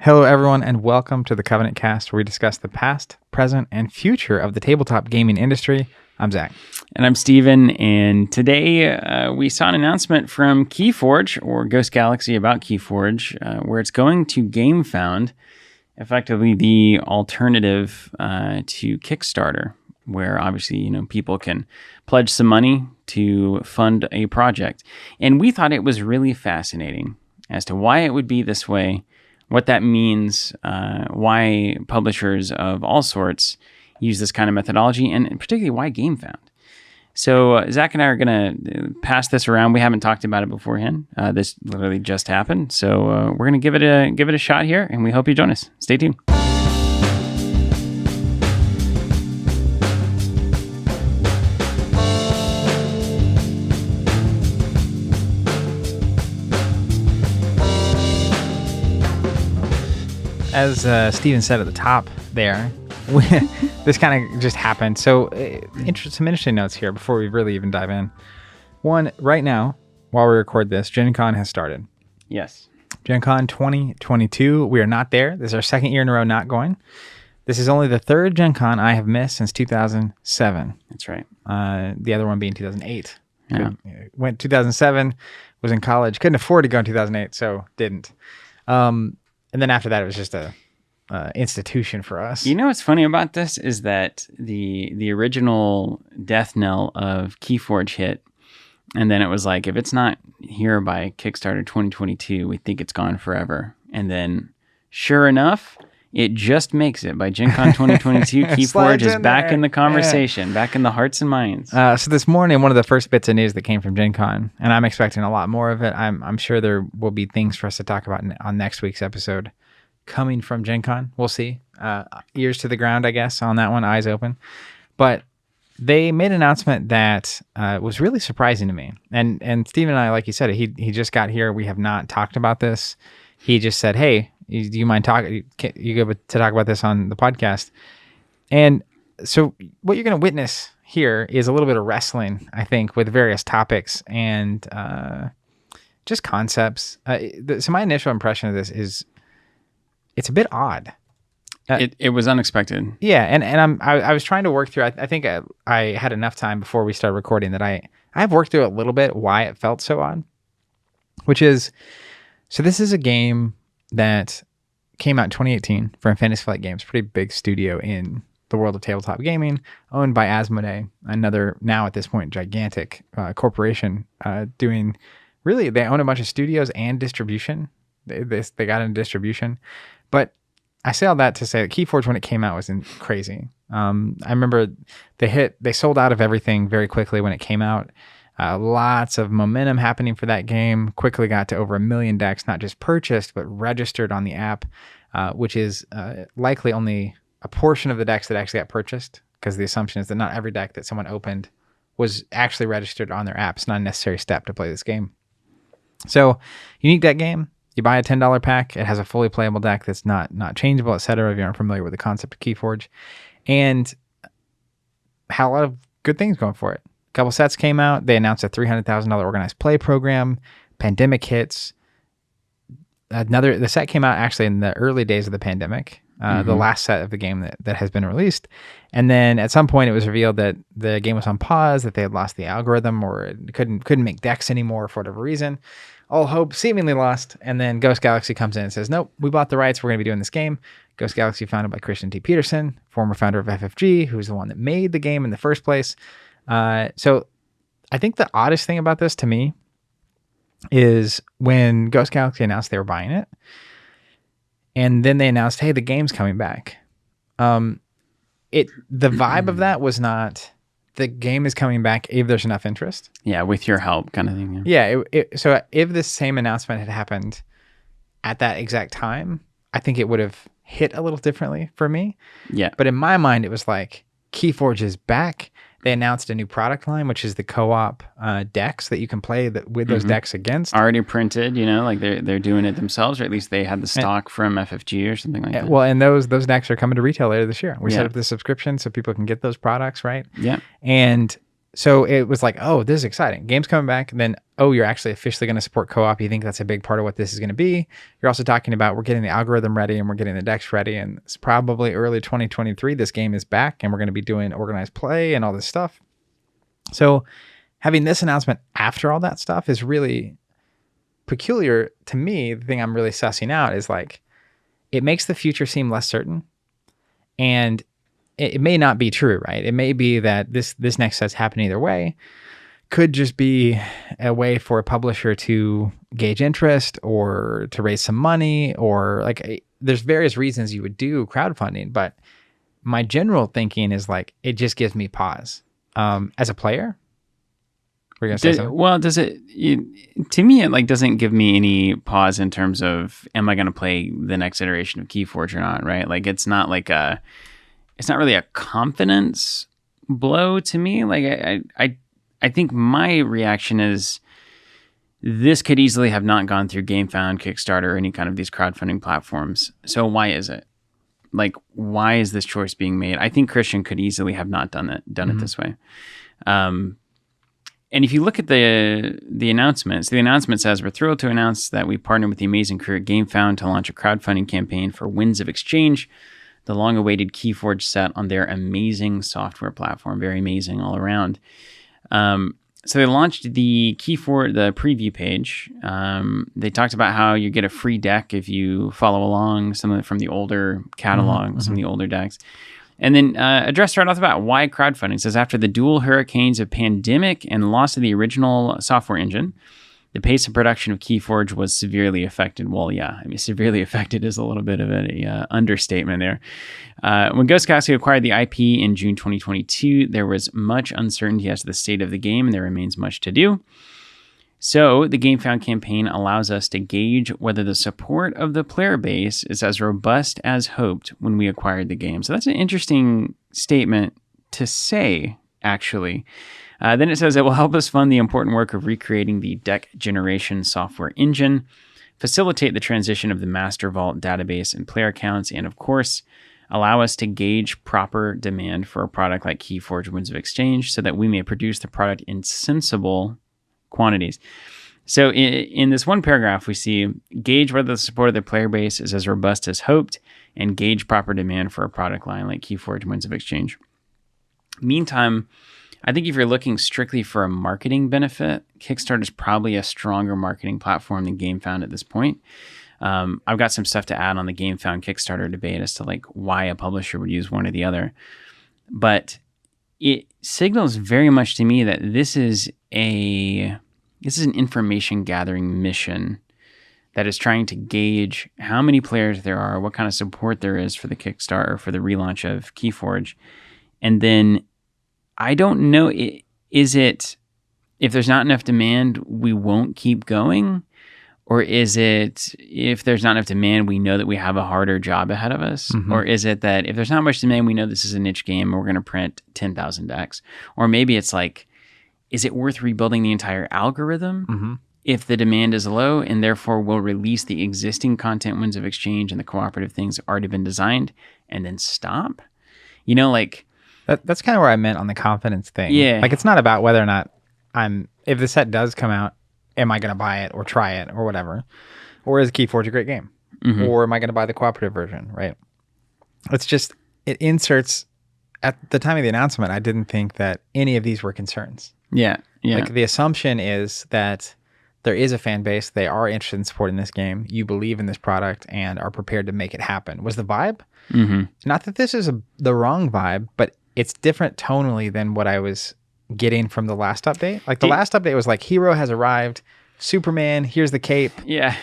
Hello, everyone, and welcome to the Covenant Cast, where we discuss the past, present, and future of the tabletop gaming industry. I'm Zach. And I'm Steven, and today we saw an announcement from KeyForge, or Ghost Galaxy about KeyForge, where it's going to GameFound, effectively the alternative to Kickstarter, where obviously, people can pledge some money to fund a project. And we thought it was really fascinating as to why it would be this way, what that means, why publishers of all sorts use this kind of methodology, and particularly why GameFound. So Zach and I are going to pass this around. We haven't talked about it beforehand. This literally just happened. So we're going to give it a shot here, and we hope you join us. Stay tuned. As Steven said at the top there, this kind of just happened. So some interesting notes here before we really even dive in. One, right now, while we record this, Gen Con has started. Yes. Gen Con 2022. We are not there. This is our second year in a row not going. This is only the third Gen Con I have missed since 2007. That's right. The other one being 2008. Yeah. Went 2007, was in college, couldn't afford to go in 2008, so didn't. And then after that, it was just a institution for us. You know what's funny about this is that the original death knell of KeyForge hit, and then it was like, if it's not here by Kickstarter 2022, we think it's gone forever. And then, sure enough, it just makes it by Gen Con 2022. KeyForge is back in the conversation, back in the hearts and minds. So this morning, one of the first bits of news that came from Gen Con, and I'm expecting a lot more of it. I'm sure there will be things for us to talk about on next week's episode coming from Gen Con. We'll see. Ears to the ground, I guess, on that one, eyes open. But they made an announcement that was really surprising to me. And Steve and I, like you said, he just got here. We have not talked about this. He just said, hey, do you mind talking? You go to talk about this on the podcast? And so what you're going to witness here is a little bit of wrestling, I think, with various topics and just concepts. So my initial impression of this is it's a bit odd. It was unexpected. Yeah, and I was trying to work through. I think I had enough time before we started recording that I've worked through a little bit why it felt so odd, which is, so this is a game that came out in 2018 from Fantasy Flight Games, pretty big studio in the world of tabletop gaming, owned by Asmodee, another now at this point gigantic corporation doing, really, they own a bunch of studios and distribution. They got into distribution. But I say all that to say that KeyForge, when it came out, was crazy. I remember they sold out of everything very quickly when it came out. Lots of momentum happening for that game. Quickly got to over 1 million decks, not just purchased, but registered on the app, which is likely only a portion of the decks that actually got purchased, because the assumption is that not every deck that someone opened was actually registered on their app. It's not a necessary step to play this game. So, unique deck game. You buy a $10 pack. It has a fully playable deck that's not changeable, etc. If you aren't familiar with the concept of KeyForge, and had a lot of good things going for it. A couple sets came out. They announced a $300,000 organized play program. Pandemic hits. The set came out actually in the early days of the pandemic. The last set of the game that has been released. And then at some point it was revealed that the game was on pause, that they had lost the algorithm, or it couldn't make decks anymore for whatever reason. All hope seemingly lost. And then Ghost Galaxy comes in and says, nope, we bought the rights. We're going to be doing this game. Ghost Galaxy, founded by Christian Petersen, former founder of FFG, who's the one that made the game in the first place. So I think the oddest thing about this to me is when Ghost Galaxy announced they were buying it, and then they announced, hey, the game's coming back. The vibe of that was not, the game is coming back if there's enough interest. Yeah, with your help kind of thing. Yeah, so if this same announcement had happened at that exact time, I think it would have hit a little differently for me. Yeah. But in my mind, it was like, KeyForge is back. They announced a new product line, which is the co-op decks that you can play with those decks against. Already printed, like they're doing it themselves, or at least they had the stock from FFG or something like that. Well, and those decks are coming to retail later this year. We set up the subscription so people can get those products, right? Yeah. And so it was like, oh, this is exciting. Game's coming back. And then, oh, you're actually officially going to support co-op. You think that's a big part of what this is going to be. You're also talking about we're getting the algorithm ready and we're getting the decks ready. And it's probably early 2023. This game is back and we're going to be doing organized play and all this stuff. So having this announcement after all that stuff is really peculiar to me. The thing I'm really sussing out is like, it makes the future seem less certain. And it may not be true, right? It may be that this next set's happening either way. Could just be a way for a publisher to gauge interest or to raise some money, or like there's various reasons you would do crowdfunding. But my general thinking is like, it just gives me pause as a player. Were you gonna say something? Well, to me, it like doesn't give me any pause in terms of, am I going to play the next iteration of KeyForge or not, right? Like it's not really a confidence blow to me. Like I think my reaction is this could easily have not gone through GameFound, Kickstarter, or any kind of these crowdfunding platforms. So why is it? Like, why is this choice being made? I think Christian could easily have not done it this way. And if you look at the announcements, the announcement says, we're thrilled to announce that we partnered with the amazing crew at GameFound to launch a crowdfunding campaign for Winds of Exchange, the long-awaited KeyForge set on their amazing software platform. Very amazing all around. So they launched the KeyForge, the preview page. They talked about how you get a free deck if you follow along some from the older catalog, some of the older decks. And then addressed right off the bat why crowdfunding. It says, after the dual hurricanes of pandemic and loss of the original software engine, the pace of production of KeyForge was severely affected. Well, yeah, I mean, severely affected is a little bit of an understatement there. When Ghost Galaxy acquired the IP in June 2022, there was much uncertainty as to the state of the game, and there remains much to do. So the GameFound campaign allows us to gauge whether the support of the player base is as robust as hoped when we acquired the game. So that's an interesting statement to say, actually. Then it says it will help us fund the important work of recreating the deck generation software engine, facilitate the transition of the Master Vault database and player accounts, and of course, allow us to gauge proper demand for a product like KeyForge Winds of Exchange so that we may produce the product in sensible quantities. So in this one paragraph, we see gauge whether the support of the player base is as robust as hoped and gauge proper demand for a product line like KeyForge Winds of Exchange. Meantime, I think if you're looking strictly for a marketing benefit, Kickstarter is probably a stronger marketing platform than GameFound at this point. I've got some stuff to add on the GameFound Kickstarter debate as to like why a publisher would use one or the other. But it signals very much to me that this is an information gathering mission that is trying to gauge how many players there are, what kind of support there is for the Kickstarter, for the relaunch of KeyForge. And then I don't know, is it, if there's not enough demand, we won't keep going? Or is it, if there's not enough demand, we know that we have a harder job ahead of us? Mm-hmm. Or is it that if there's not much demand, we know this is a niche game and we're going to print 10,000 decks? Or maybe it's like, is it worth rebuilding the entire algorithm if the demand is low, and therefore we'll release the existing content Winds of Exchange and the cooperative things that already been designed and then stop? You know, like... That's kind of where I meant on the confidence thing. Yeah. Like, it's not about whether or not if the set does come out, am I going to buy it or try it or whatever? Or is KeyForge a great game? Mm-hmm. Or am I going to buy the cooperative version, right? It's just, it inserts, at the time of the announcement, I didn't think that any of these were concerns. Yeah. Like, the assumption is that there is a fan base, they are interested in supporting this game, you believe in this product, and are prepared to make it happen. Was the vibe? Mm-hmm. Not that this is the wrong vibe, but it's different tonally than what I was getting from the last update. Like, the last update was like, hero has arrived, Superman, here's the cape. Yeah.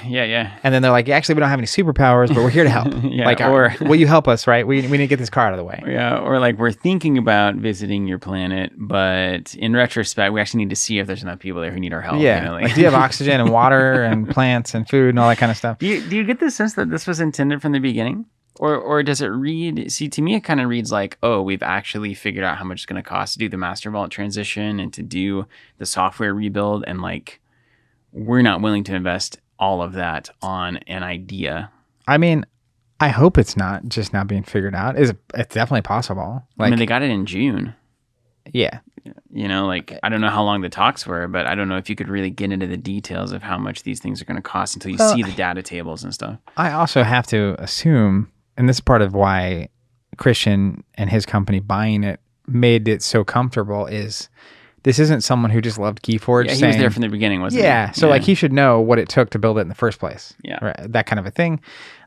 And then they're like, actually, we don't have any superpowers, but we're here to help. Like, or will you help us, right? We need to get this car out of the way. Yeah, or like, we're thinking about visiting your planet, but in retrospect, we actually need to see if there's enough people there who need our help. Yeah, you know, like, do you have oxygen and water and plants and food and all that kind of stuff? Do you get the sense that this was intended from the beginning? Or does it read... See, to me, it kind of reads like, oh, we've actually figured out how much it's going to cost to do the Master Vault transition and to do the software rebuild, and like, we're not willing to invest all of that on an idea. I mean, I hope it's not just now being figured out. It's definitely possible. Like, I mean, they got it in June. Yeah. Like, I don't know how long the talks were, but I don't know if you could really get into the details of how much these things are going to cost until you see the data tables and stuff. I also have to assume, and this is part of why Christian and his company buying it made it so comfortable, is this isn't someone who just loved KeyForge. Yeah, he was there from the beginning, wasn't he? Yeah, so like he should know what it took to build it in the first place. Yeah. Right, that kind of a thing.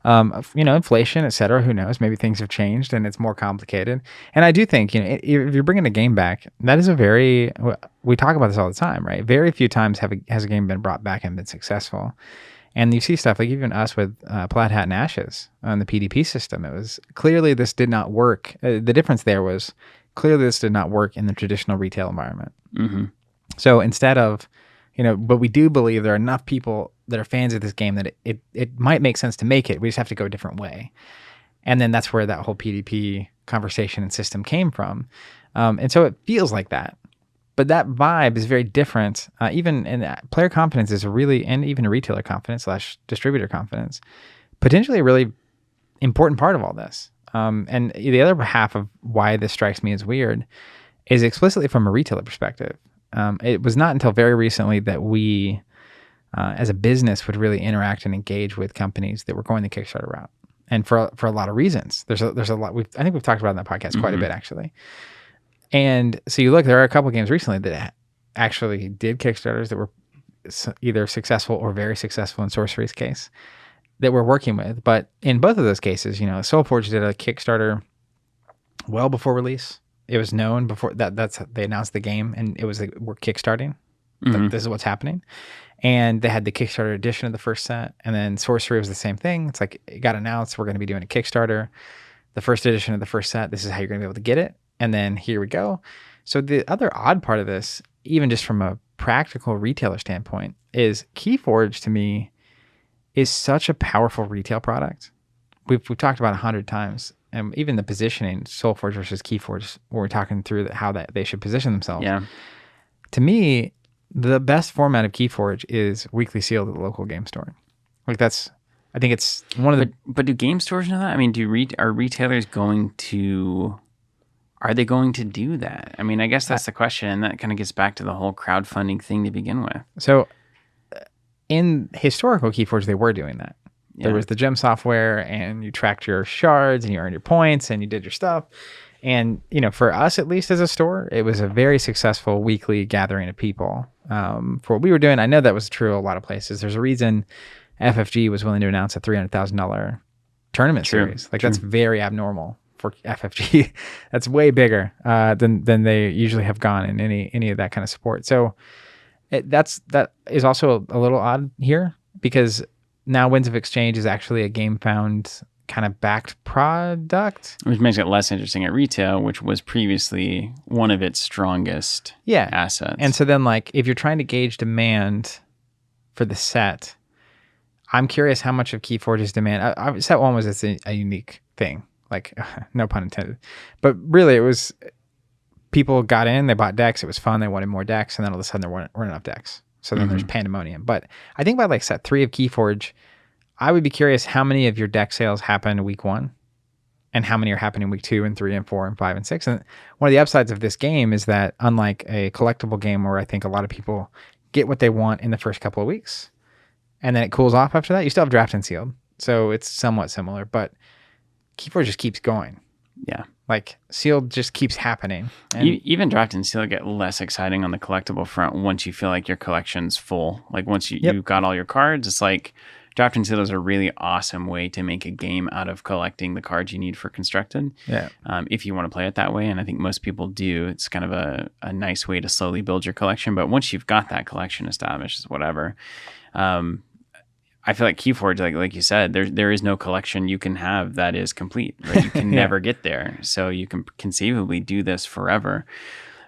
Inflation, et cetera, who knows? Maybe things have changed and it's more complicated. And I do think, if you're bringing a game back, that is we talk about this all the time, right? Very few times has a game been brought back and been successful. And you see stuff like even us with Plaid Hat and Ashes on the PDP system. It was clearly this did not work. The difference there was clearly this did not work in the traditional retail environment. Mm-hmm. So instead of, but we do believe there are enough people that are fans of this game that it might make sense to make it. We just have to go a different way. And then that's where that whole PDP conversation and system came from. And so it feels like that. But that vibe is very different. Even in player confidence is and even a retailer confidence / distributor confidence, potentially a really important part of all this. And the other half of why this strikes me as weird is explicitly from a retailer perspective. It was not until very recently that we, as a business, would really interact and engage with companies that were going the Kickstarter route, and for a lot of reasons. There's a lot. I think we've talked about it in that podcast quite a bit, actually. And so you look, there are a couple of games recently that actually did Kickstarters that were either successful or very successful in Sorcery's case that we're working with. But in both of those cases, SoulForge did a Kickstarter well before release. It was known before they announced the game, and it was like, we're kickstarting. This is what's happening. And they had the Kickstarter edition of the first set, and then Sorcery was the same thing. It's like it got announced, we're going to be doing a Kickstarter. The first edition of the first set, this is how you're going to be able to get it. And then here we go. So the other odd part of this, even just from a practical retailer standpoint, is KeyForge to me is such a powerful retail product. We've talked about 100 times. And even the positioning, SoulForge versus KeyForge, where we're talking through how they should position themselves. Yeah. To me, the best format of KeyForge is weekly sealed at the local game store. Like I think it's one of the. But do game stores know that? I mean, are retailers going to? Are they going to do that? I mean, I guess that's the question, and that kind of gets back to the whole crowdfunding thing to begin with. So, in historical KeyForge, they were doing that. Yeah. There was the gem software, and you tracked your shards, and you earned your points, and you did your stuff. And, for us, at least as a store, it was a very successful weekly gathering of people for what we were doing. I know that was true a lot of places. There's a reason FFG was willing to announce a $300,000 tournament series. Like, that's very abnormal for FFG. That's way bigger than they usually have gone in any of that kind of support. So that is also a little odd here, because now Winds of Exchange is actually a GameFound kind of backed product. Which makes it less interesting at retail, which was previously one of its strongest assets. And so then, like, if you're trying to gauge demand for the set, I'm curious how much of KeyForge's demand. Set 1 was a unique thing. Like, no pun intended. But really, it was people got in, they bought decks, it was fun, they wanted more decks, and then all of a sudden there weren't enough decks. So then there's pandemonium. But I think by like set 3 of KeyForge, I would be curious how many of your deck sales happen week 1 and how many are happening week 2 and 3 and 4 and 5 and 6. And one of the upsides of this game is that, unlike a collectible game where I think a lot of people get what they want in the first couple of weeks and then it cools off after that, you still have draft and sealed. So it's somewhat similar, but KeyForge just keeps going. Yeah. Like, sealed just keeps happening. And even draft and seal get less exciting on the collectible front once you feel like your collection's full. Like, once you've got all your cards, it's like draft and seal is a really awesome way to make a game out of collecting the cards you need for constructed. Yeah. If you want to play it that way, and I think most people do, it's kind of a nice way to slowly build your collection. But once you've got that collection established, it's whatever. I feel like KeyForge, like you said, there is no collection you can have that is complete. Right? You can never get there. So you can conceivably do this forever.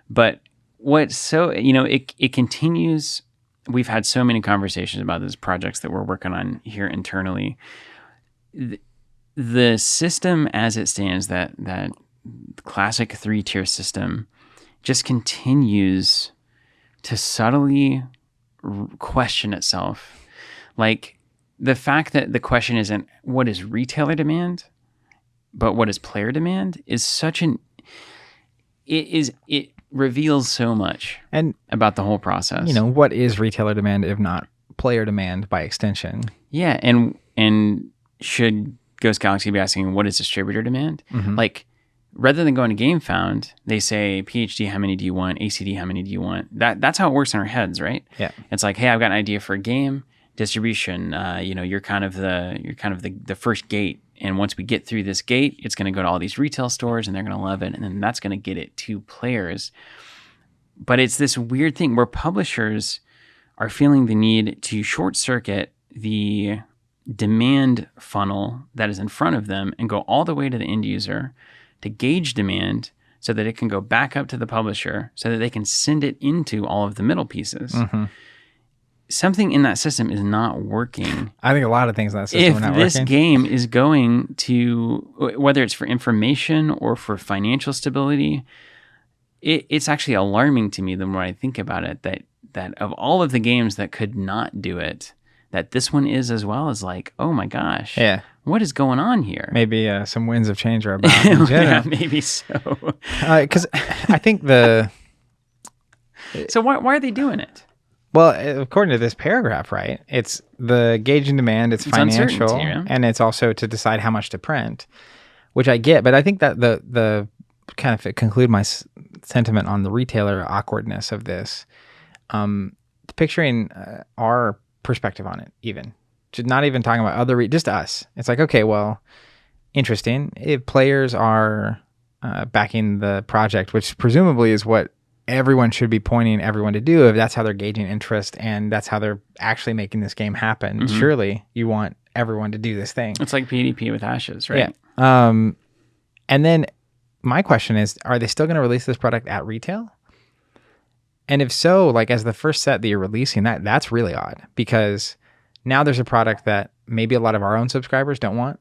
But it continues. We've had so many conversations about these projects that we're working on here internally. The system as it stands, that classic 3-tier system, just continues to subtly question itself. Like, the fact that the question isn't what is retailer demand, but what is player demand is such an... It reveals so much And about the whole process. you know, what is retailer demand if not player demand by extension? Yeah, and should Ghost Galaxy be asking what is distributor demand? Like, rather than going to GameFound, they say PhD, how many do you want? ACD, how many do you want? That's how it works in our heads, right? Yeah. It's like, hey, I've got an idea for a game. Distribution, you're kind of the first gate, and once we get through this gate, it's going to go to all these retail stores, and they're going to love it, and then that's going to get it to players. But it's this weird thing where publishers are feeling the need to short circuit the demand funnel that is in front of them and go all the way to the end user to gauge demand so that it can go back up to the publisher so that they can send it into all of the middle pieces. Something in that system is not working. I think a lot of things in that system are not working. If this game is going to, whether it's for information or for financial stability, it's actually alarming to me the more I think about it that of all of the games that could not do it, that this one is as well. As like, oh my gosh, what is going on here? Maybe some winds of change are about. In yeah, maybe so. Because I think So why are they doing it? Well, according to this paragraph, right, it's the gauge and demand, it's financial, and it's also to decide how much to print, which I get. But I think that the kind of conclude my sentiment on the retailer awkwardness of this, picturing our perspective on it, even not even talking about other, just us. It's like, okay, well, interesting. If players are backing the project, which presumably is what everyone should be pointing everyone to do, if that's how they're gauging interest and that's how they're actually making this game happen. Surely you want everyone to do this thing. It's like PvP with Ashes, right? Yeah. And then my question is, are they still going to release this product at retail? And if so, like as the first set that you're releasing, that's really odd, because now there's a product that maybe a lot of our own subscribers don't want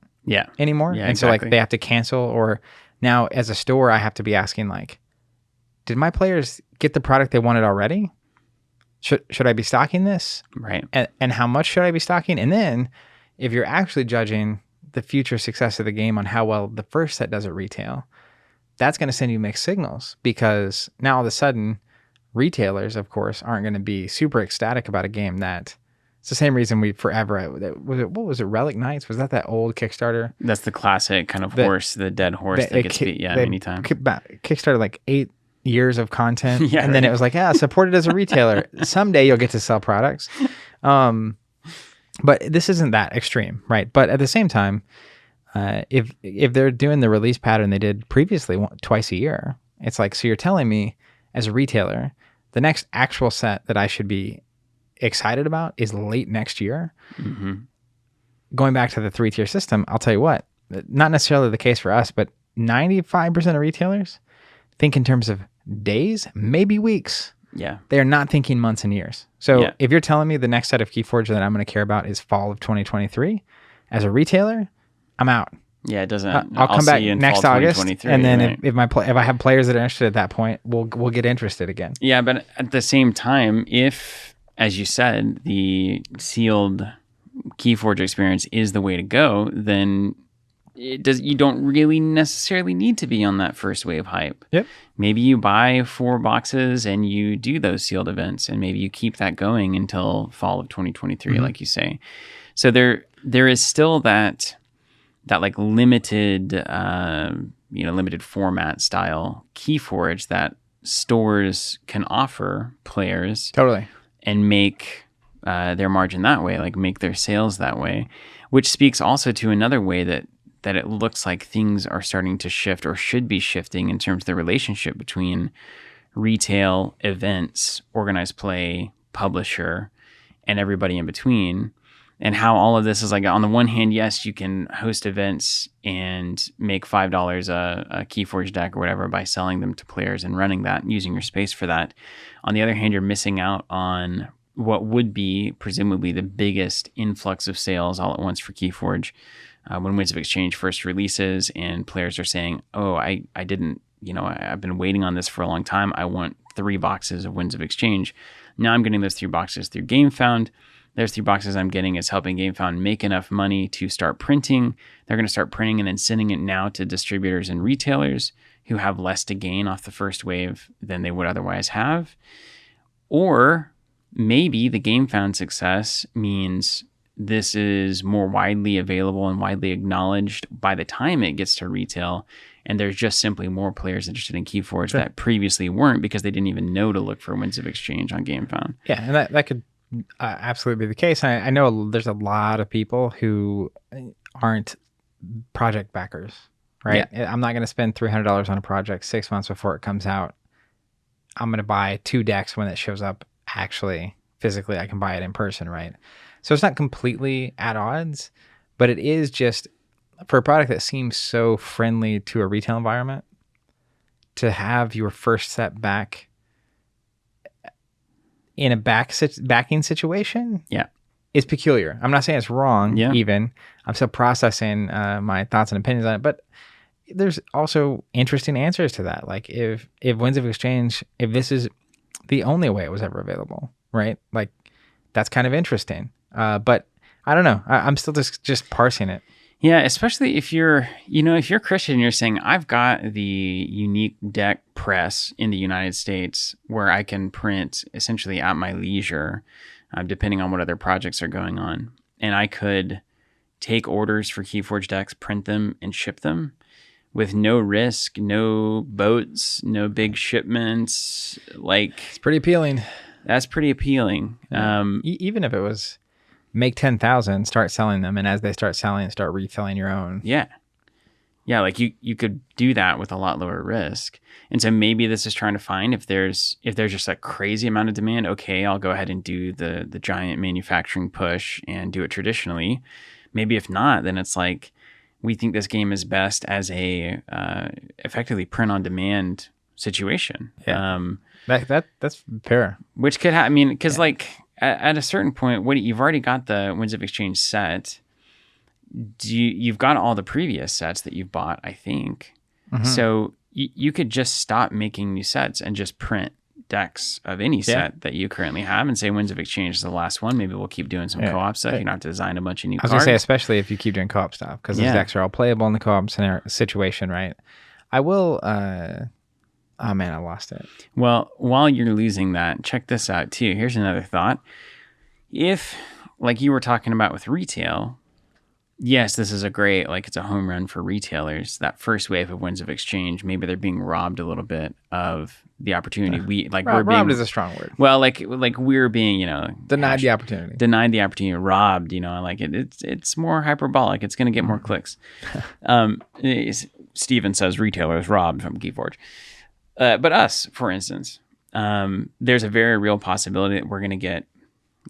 anymore. Yeah, and exactly. So like they have to cancel, or now as a store, I have to be asking like, did my players get the product they wanted already? Should I be stocking this? Right. And how much should I be stocking? And then if you're actually judging the future success of the game on how well the first set does at retail, that's going to send you mixed signals, because now all of a sudden retailers, of course, aren't going to be super ecstatic about a game that it's the same reason we forever, what was it, Relic Knights? Was that old Kickstarter? That's the classic kind of horse, the dead horse that gets beat anytime. Kickstarter like 8 years of content, and then it was like, support it as a retailer. Someday you'll get to sell products. But this isn't that extreme, right? But at the same time, if they're doing the release pattern they did previously, twice a year, it's like, so you're telling me as a retailer, the next actual set that I should be excited about is late next year. Going back to the 3-tier system, I'll tell you what, not necessarily the case for us, but 95% of retailers think in terms of days, maybe weeks. Yeah. They're not thinking months and years. So if you're telling me the next set of KeyForge that I'm going to care about is fall of 2023, as a retailer, I'm out. Yeah, it doesn't. I'll come back next August, and then if I have players that are interested at that point, we'll get interested again. Yeah, but at the same time, if, as you said, the sealed KeyForge experience is the way to go, then you don't really necessarily need to be on that first wave hype. Yep. Maybe you buy 4 boxes and you do those sealed events, and maybe you keep that going until fall of 2023, like you say. So there is still that like limited, limited format style KeyForge that stores can offer players. Totally. And make their margin that way, like make their sales that way, which speaks also to another way that it looks like things are starting to shift, or should be shifting, in terms of the relationship between retail, events, organized play, publisher, and everybody in between. And how all of this is like, on the one hand, yes, you can host events and make $5 a KeyForge deck or whatever by selling them to players and running that, using your space for that. On the other hand, you're missing out on what would be presumably the biggest influx of sales all at once for KeyForge. When Winds of Exchange first releases and players are saying, oh, I didn't, I've been waiting on this for a long time. I want 3 boxes of Winds of Exchange. Now I'm getting those 3 boxes through GameFound. There's 3 boxes I'm getting is helping GameFound make enough money to start printing. They're going to start printing and then sending it now to distributors and retailers who have less to gain off the first wave than they would otherwise have. Or maybe the GameFound success means this is more widely available and widely acknowledged by the time it gets to retail, and there's just simply more players interested in KeyForge that previously weren't because they didn't even know to look for Winds of Exchange on GameFound. Yeah, and that could absolutely be the case. I know there's a lot of people who aren't project backers, right? Yeah. I'm not going to spend $300 on a project 6 months before it comes out. I'm going to buy 2 decks when it shows up. Actually, physically, I can buy it in person, right? So it's not completely at odds, but it is just for a product that seems so friendly to a retail environment to have your first set back in a backing situation. Yeah, is peculiar. I'm not saying it's wrong. Yeah. Even I'm still processing my thoughts and opinions on it, but there's also interesting answers to that. Like if Winds of Exchange, if this is the only way it was ever available, right? Like that's kind of interesting. But I don't know. I'm still just parsing it. Yeah, especially if you're Christian and you're saying, I've got the unique deck press in the United States where I can print essentially at my leisure, depending on what other projects are going on. And I could take orders for KeyForge decks, print them, and ship them with no risk, no boats, no big shipments. Like, it's pretty appealing. That's pretty appealing. Yeah. Even if it was make 10,000, start selling them, and as they start selling, start refilling your own. Yeah. Yeah, like you could do that with a lot lower risk. And so maybe this is trying to find if there's just a crazy amount of demand, okay, I'll go ahead and do the giant manufacturing push and do it traditionally. Maybe if not, then it's like we think this game is best as a effectively print on demand situation. Yeah. That's fair. Which could happen. I mean, because like at a certain point, you've already got the Winds of Exchange set. You've got all the previous sets that you've bought, I think. Mm-hmm. So you could just stop making new sets and just print decks of any set that you currently have and say Winds of Exchange is the last one. Maybe we'll keep doing some co-op stuff. You don't have to design a bunch of new cards. I was going to say, especially if you keep doing co-op stuff, because those decks are all playable in the co-op situation, right? I will... Oh man, I lost it. Well, while you're losing that, check this out too. Here's another thought. If, like you were talking about with retail, yes, this is it's a home run for retailers. That first wave of Winds of Exchange, maybe they're being robbed a little bit of the opportunity. Robbed is a strong word. Well, like we're being, denied the opportunity. Denied the opportunity, robbed, like it's more hyperbolic. It's going to get more clicks. Steven says retailers robbed from KeyForge. But us, for instance, there's a very real possibility that we're going to get,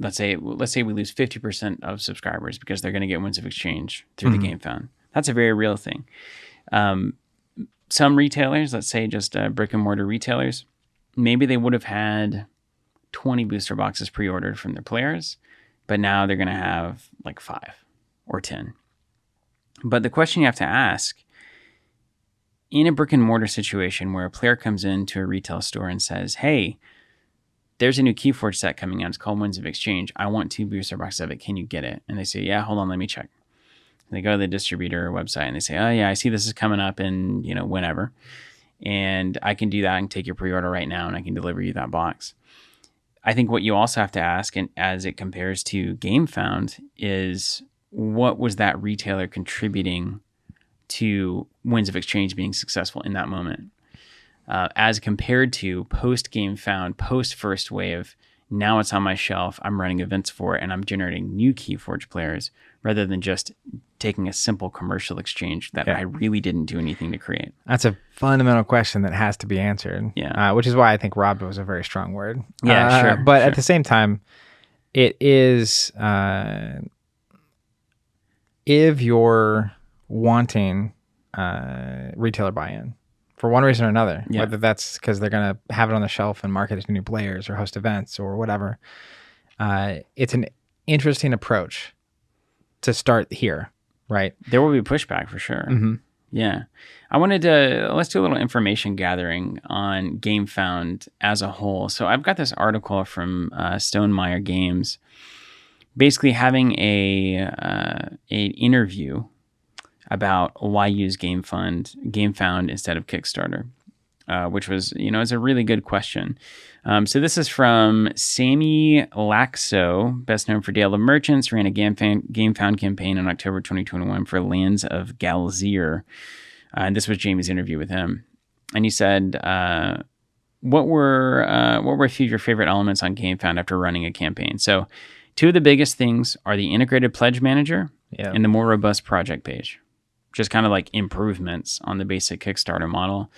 let's say we lose 50% of subscribers because they're going to get Winds of Exchange through the GameFound. That's a very real thing. Some retailers, let's say just brick and mortar retailers, maybe they would have had 20 booster boxes pre-ordered from their players, but now they're going to have like 5 or 10. But the question you have to ask, in a brick and mortar situation where a player comes into a retail store and says, hey, there's a new KeyForge set coming out. It's called Winds of Exchange. I want 2 booster boxes of it. Can you get it? And they say, yeah, hold on, let me check. And they go to the distributor website and they say, oh yeah, I see this is coming up in, whenever. And I can do that and take your pre-order right now and I can deliver you that box. I think what you also have to ask, and as it compares to GameFound, is what was that retailer contributing to Winds of Exchange being successful in that moment, as compared to post GameFound, post first wave. Now it's on my shelf. I'm running events for it, and I'm generating new KeyForge players rather than just taking a simple commercial exchange that I really didn't do anything to create. That's a fundamental question that has to be answered. Yeah, which is why I think robbed was a very strong word. Yeah, sure. But at the same time, it is if you're wanting retailer buy-in for one reason or another, whether that's because they're going to have it on the shelf and market it to new players or host events or whatever, it's an interesting approach to start here, right? There will be pushback for sure. Mm-hmm. Yeah. Let's do a little information gathering on GameFound as a whole. So I've got this article from Stonemeyer Games basically having an interview about why use GameFound instead of Kickstarter, which was, is a really good question. So this is from Sammy Laxo, best known for Dale of Merchants, ran a GameFound campaign in October 2021 for Lands of Galzir. And this was Jamie's interview with him. And he said, what were a few of your favorite elements on GameFound after running a campaign? So two of the biggest things are the integrated pledge manager and the more robust project page, just kind of like improvements on the basic Kickstarter model.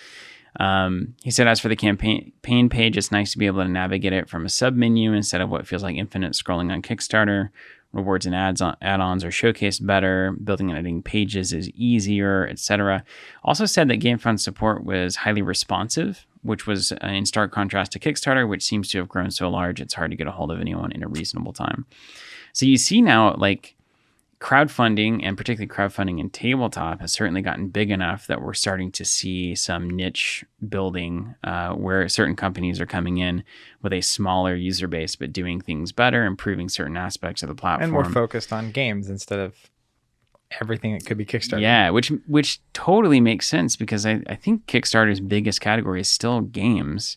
He said, as for the campaign page, it's nice to be able to navigate it from a sub menu instead of what feels like infinite scrolling on Kickstarter. Rewards and add-ons are showcased better. Building and editing pages is easier, etc. Also said that GameFound support was highly responsive, which was in stark contrast to Kickstarter, which seems to have grown so large it's hard to get a hold of anyone in a reasonable time. So you see now, like, crowdfunding, and particularly crowdfunding in tabletop, has certainly gotten big enough that we're starting to see some niche building where certain companies are coming in with a smaller user base, but doing things better, improving certain aspects of the platform. And more focused on games instead of everything that could be Kickstarter. Yeah, which totally makes sense, because I think Kickstarter's biggest category is still games.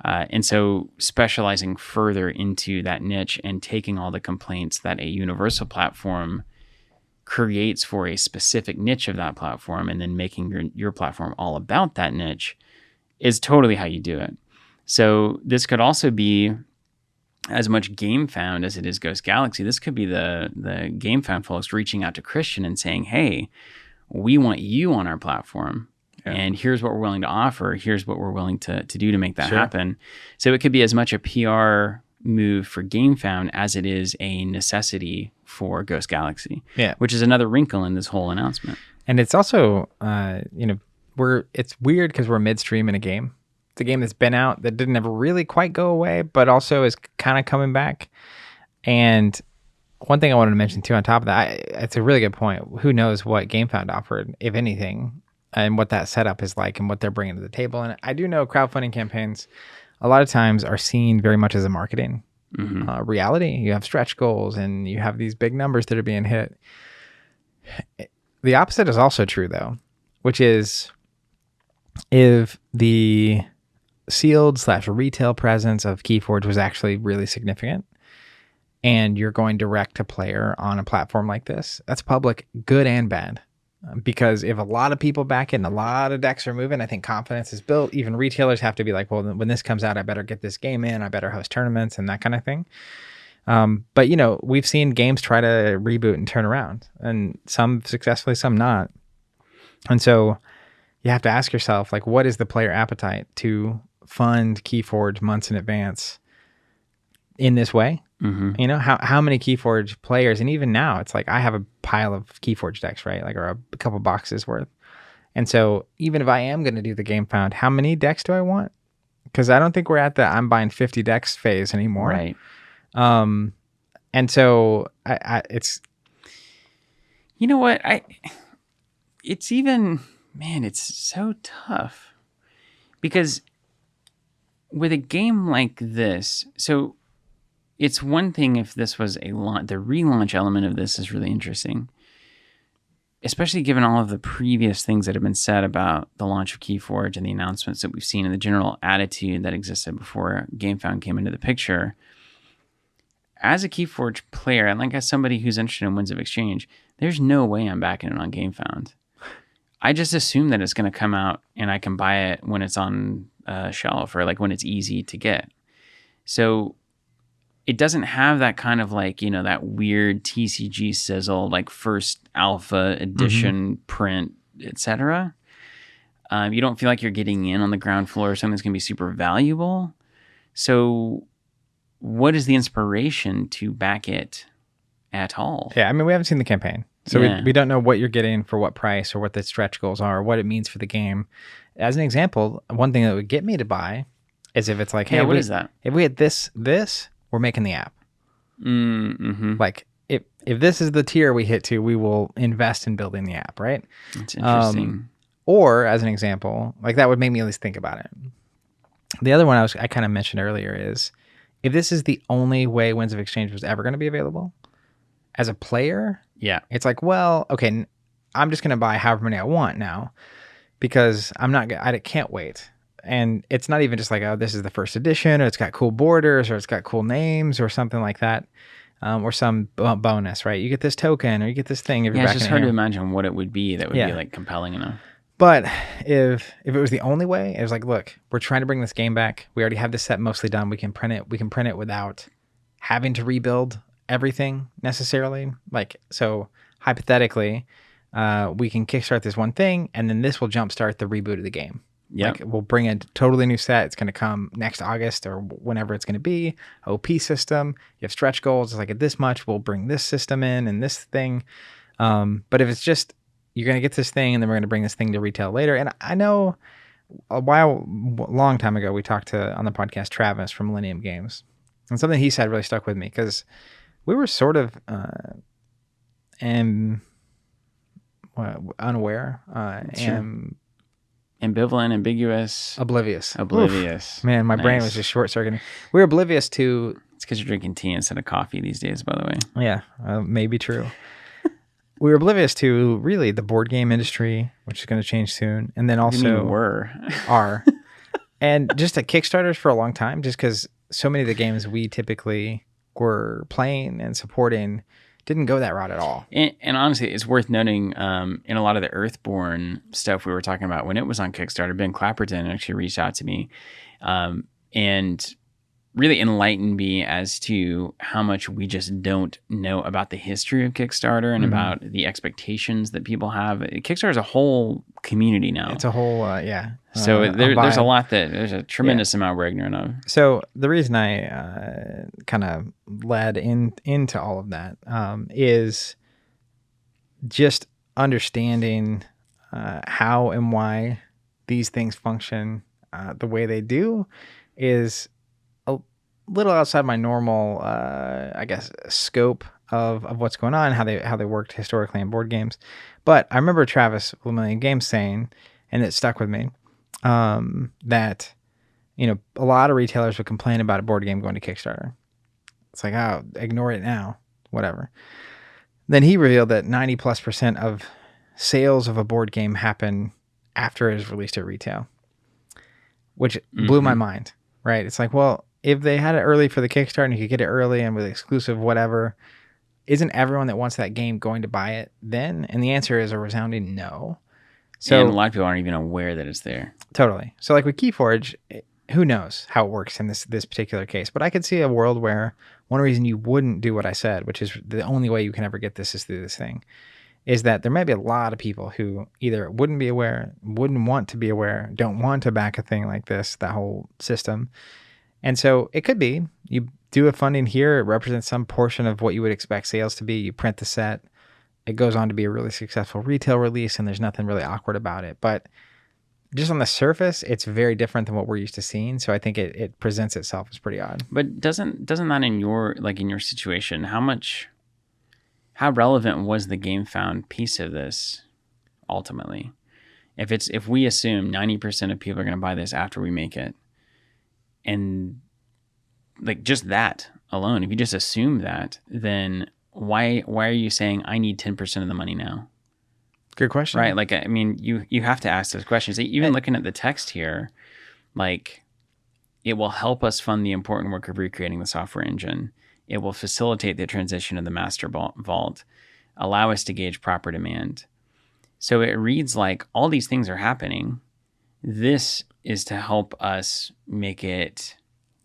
And so specializing further into that niche and taking all the complaints that a universal platform creates for a specific niche of that platform and then making your platform all about that niche is totally how you do it. So this could also be as much GameFound as it is Ghost Galaxy. This could be the GameFound folks reaching out to Christian and saying, hey, we want you on our platform. Yeah. And here's what we're willing to offer. Here's what we're willing to do to make that happen. So it could be as much a PR move for GameFound as it is a necessity for Ghost Galaxy, which is another wrinkle in this whole announcement. And it's also, it's weird because we're midstream in a game. It's a game that's been out that didn't ever really quite go away, but also is kind of coming back. And one thing I wanted to mention too, on top of that, it's a really good point. Who knows what GameFound offered, if anything, and what that setup is like and what they're bringing to the table. And I do know crowdfunding campaigns a lot of times are seen very much as a marketing reality. You have stretch goals and you have these big numbers that are being hit. The opposite is also true, though, which is if the sealed/retail presence of KeyForge was actually really significant and you're going direct to player on a platform like this, that's public, good and bad. Because if a lot of people back it and a lot of decks are moving, I think confidence is built. Even retailers have to be like, well, when this comes out, I better get this game in. I better host tournaments and that kind of thing. But, we've seen games try to reboot and turn around, and some successfully, some not. And so you have to ask yourself, like, what is the player appetite to fund KeyForge months in advance in this way? Mm-hmm. How many KeyForge players, and even now it's like I have a pile of KeyForge decks, right? Like, or a couple boxes worth. And so even if I am going to do the GameFound, how many decks do I want? Because I don't think we're at the I'm buying 50 decks phase anymore. Right. And so it's, you know what? It's so tough because with a game like this, so it's one thing if this was the relaunch element of this is really interesting, especially given all of the previous things that have been said about the launch of KeyForge and the announcements that we've seen and the general attitude that existed before GameFound came into the picture. As a KeyForge player, and like as somebody who's interested in Winds of Exchange, there's no way I'm backing it on GameFound. I just assume that it's going to come out and I can buy it when it's on a shelf or like when it's easy to get. So it doesn't have that kind of like, that weird TCG sizzle, like first alpha edition print, etc. You don't feel like you're getting in on the ground floor or something that's going to be super valuable. So what is the inspiration to back it at all? Yeah, I mean, we haven't seen the campaign. So we don't know what you're getting for what price or what the stretch goals are or what it means for the game. As an example, one thing that would get me to buy is if it's like, hey, what is that? If we had this, we're making the app. Mm-hmm. Like if this is the tier we hit to, we will invest in building the app, right? That's interesting. Or as an example, like that would make me at least think about it. The other one I kind of mentioned earlier is if this is the only way Winds of Exchange was ever going to be available, as a player, Yeah. it's like, well, okay, I'm just going to buy however many I want now because I can't wait. And it's not even just like, oh, this is the first edition, or it's got cool borders, or it's got cool names, or something like that, or some bonus, right? You get this token, or you get this thing. If you're It's back just in hard to here. imagine what it would be that would Yeah. be like compelling enough. But if it was the only way, it was like, look, we're trying to bring this game back. We already have this set mostly done. We can print it. We can print it without having to rebuild everything necessarily. Like, so hypothetically, we can kickstart this one thing, and then this will jumpstart the reboot of the game. Yeah. Like, we'll bring a totally new set. It's going to come next August or whenever it's going to be. OP system. You have stretch goals. It's like at this much, we'll bring this system in and this thing. But if it's just, you're going to get this thing and then we're going to bring this thing to retail later. And I know a long time ago, we talked to, on the podcast, Travis from Millennium Games. And something he said really stuck with me because we were sort of unaware and ambivalent, ambiguous, oblivious. Oof. Man, my brain was just short-circuiting. We were oblivious to... It's because you're drinking tea instead of coffee these days, by the way. Yeah, maybe true. We were oblivious to really the board game industry, which is going to change soon. And then also... are. And just at Kickstarters for a long time, just because so many of the games we typically were playing and supporting didn't go that route at all. And honestly, it's worth noting in a lot of the Earthborn stuff we were talking about, when it was on Kickstarter, Ben Clapperton actually reached out to me and really enlightened me as to how much we just don't know about the history of Kickstarter and about the expectations that people have. Kickstarter is a whole community now. It's a whole, So there's a lot there's a tremendous amount we're ignorant of. So the reason I kind of led into all of that is just understanding how and why these things function the way they do is a little outside my normal, I guess, scope of what's going on, how they worked historically in board games. But I remember Travis from Millennium Games saying, and it stuck with me, that, a lot of retailers would complain about a board game going to Kickstarter. It's like, oh, ignore it now, whatever. Then he revealed that 90+% of sales of a board game happen after it is released at retail, which blew my mind, right? It's like, well, if they had it early for the Kickstarter and you could get it early and with exclusive whatever, isn't everyone that wants that game going to buy it then? And the answer is a resounding no. So, and a lot of people aren't even aware that it's there. Totally. So like with KeyForge, who knows how it works in this particular case, but I could see a world where one reason you wouldn't do what I said, which is the only way you can ever get this is through this thing, is that there might be a lot of people who either wouldn't be aware, wouldn't want to be aware, don't want to back a thing like this, that whole system. And so it could be you do a funding here, it represents some portion of what you would expect sales to be, you print the set, it goes on to be a really successful retail release, and there's nothing really awkward about it. But just on the surface, it's very different than what we're used to seeing. So I think it presents itself as pretty odd. But doesn't that in your situation, how relevant was the GameFound piece of this ultimately? If we assume 90% of people are going to buy this after we make it, and like just that alone, if you just assume that, then why are you saying I need 10% of the money now? Good question. Right. Like, I mean, you have to ask those questions. Even looking at the text here, like, it will help us fund the important work of recreating the software engine. It will facilitate the transition of the master vault, allow us to gauge proper demand. So it reads like all these things are happening. This is to help us make it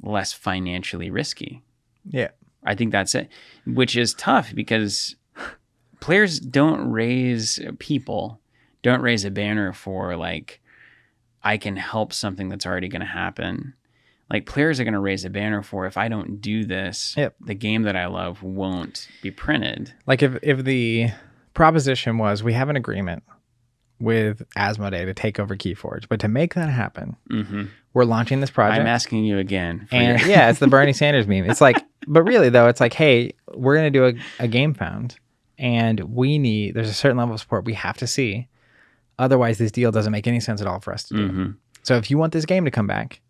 less financially risky. Yeah. I think that's it, which is tough because players don't raise a banner for like, I can help something that's already going to happen. Like players are going to raise a banner for, if I don't do this, the game that I love won't be printed. Like if the proposition was, we have an agreement with Asmodee to take over KeyForge, but to make that happen, we're launching this project. I'm asking you again. And yeah, it's the Bernie Sanders meme. It's like, but really though, it's like, hey, we're going to do a GameFound, and there's a certain level of support we have to see. Otherwise, this deal doesn't make any sense at all for us to do. So if you want this game to come back,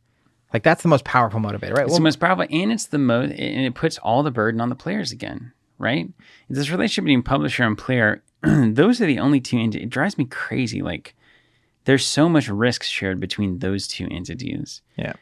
like that's the most powerful motivator, right? It's the most powerful, and it's and it puts all the burden on the players again, right? This relationship between publisher and player, those are the only two entities. It drives me crazy. Like, there's so much risk shared between those two entities. Yeah.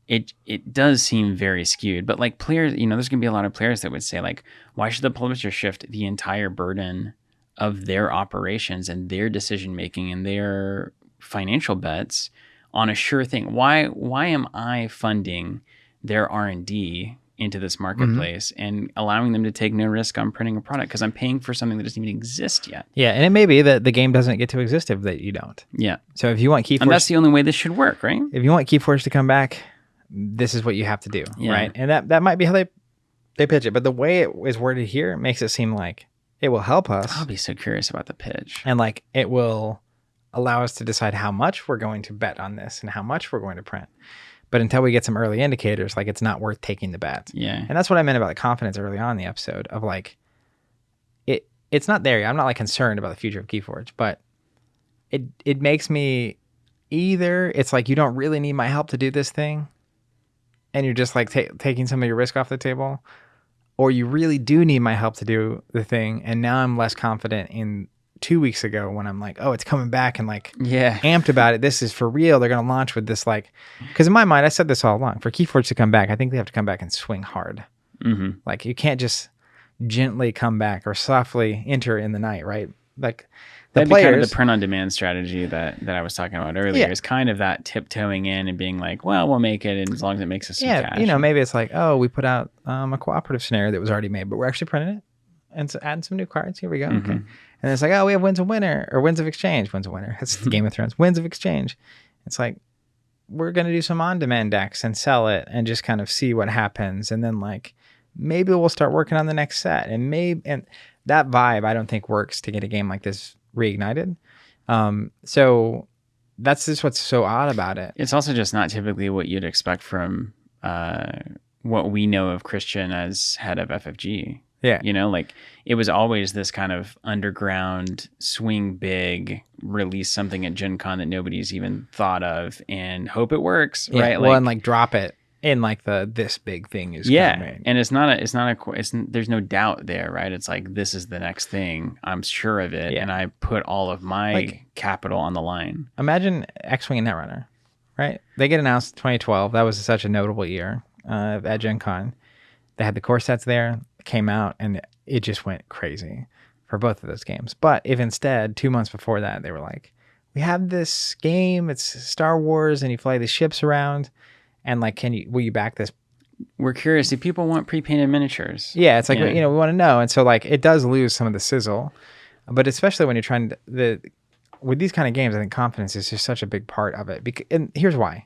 It does seem very skewed, but like players, there's going to be a lot of players that would say like, why should the publisher shift the entire burden of their operations and their decision making and their financial bets on a sure thing? Why am I funding their R&D into this marketplace and allowing them to take no risk on printing a product because I'm paying for something that doesn't even exist yet? Yeah, and it may be that the game doesn't get to exist if that you don't. Yeah. So if you want KeyForge, and that's the only way this should work, right? If you want KeyForge to come back, this is what you have to do, right? And that might be how they pitch it, but the way it is worded here makes it seem like it will help us. I'll be so curious about the pitch. And like it will allow us to decide how much we're going to bet on this and how much we're going to print. But until we get some early indicators, like it's not worth taking the bet. Yeah. And that's what I meant about the confidence early on in the episode of like, it's not there. I'm not like concerned about the future of KeyForge, but it makes me either it's like you don't really need my help to do this thing and you're just like taking some of your risk off the table, or you really do need my help to do the thing. And now I'm less confident in 2 weeks ago when I'm like, oh, it's coming back and like amped about it. This is for real. They're going to launch with this like, because in my mind, I said this all along, for KeyForge to come back, I think they have to come back and swing hard. Mm-hmm. Like you can't just gently come back or softly enter in the night, right? Like the that'd players, be kind of the print on demand strategy that I was talking about earlier. Yeah. Is kind of that tiptoeing in and being like, well, we'll make it, and as long as it makes us some cash. Maybe it's like, oh, we put out a cooperative scenario that was already made, but we're actually printing it and adding some new cards. Here we go. Mm-hmm. Okay. And it's like, oh, we have wins of winner or wins of exchange. Wins of winner. It's Game of Thrones. Wins of exchange. It's like, we're going to do some on-demand decks and sell it and just kind of see what happens. And then like, maybe we'll start working on the next set. And that vibe, I don't think works to get a game like this reignited. So that's just what's so odd about it. It's also just not typically what you'd expect from what we know of Christian as head of FFG. Yeah. Like it was always this kind of underground swing big, release something at Gen Con that nobody's even thought of and hope it works. Yeah. Right. Well, and like drop it in like this big thing is coming. And there's no doubt there, right? It's like, this is the next thing. I'm sure of it. Yeah. And I put all of my capital on the line. Imagine X-Wing and Netrunner, right? They get announced in 2012. That was such a notable year at Gen Con. They had the core sets there, came out, and it just went crazy for both of those games. But if instead, 2 months before that, they were like, we have this game, it's Star Wars, and you fly the ships around, and like, will you back this? We're curious if people want pre-painted miniatures. Yeah, it's like, we want to know. And so like, it does lose some of the sizzle, but especially when you're trying to, with these kind of games, I think confidence is just such a big part of it. And here's why.